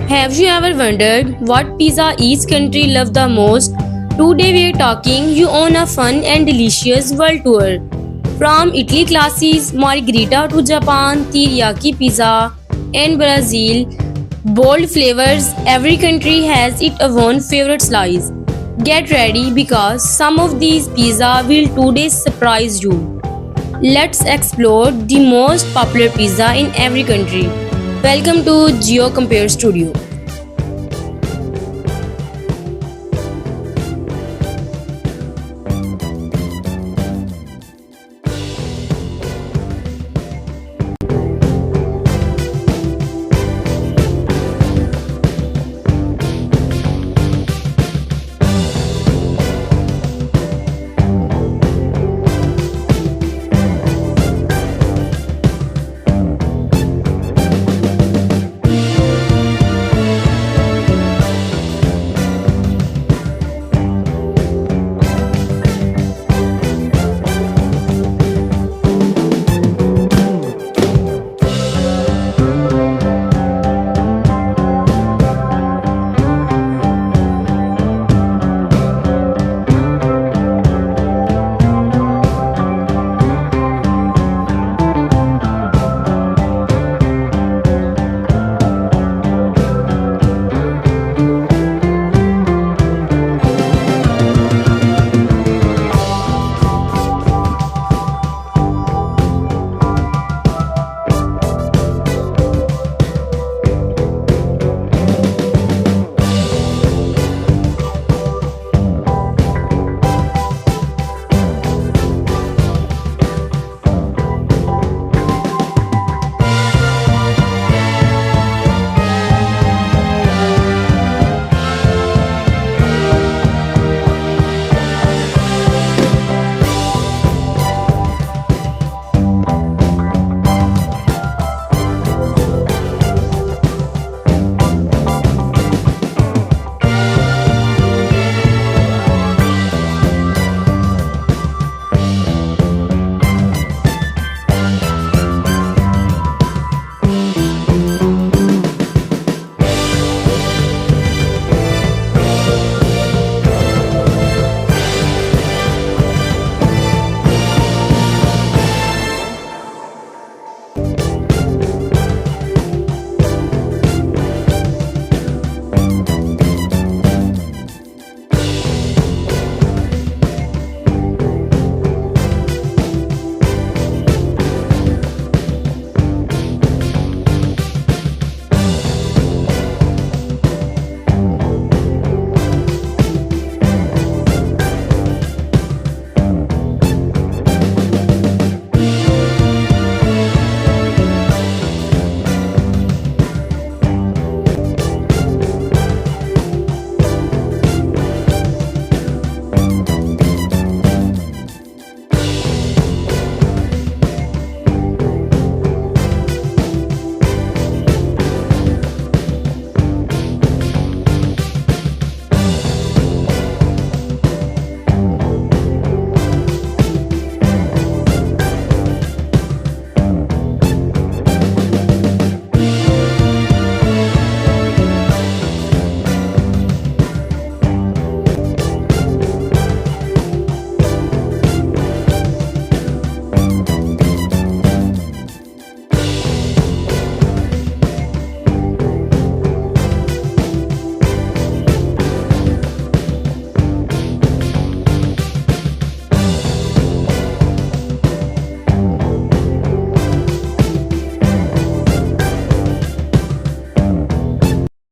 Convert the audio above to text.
Have you ever wondered what pizza each country loves the most? Today we are talking you on a fun and delicious world tour. From Italy classes, Margherita to Japan, Teriyaki Pizza and Brazil, bold flavors, every country has its own favorite slice. Get ready because some of these pizza will today surprise you. Let's explore the most popular pizza in every country. Welcome to GeoCompare Studio.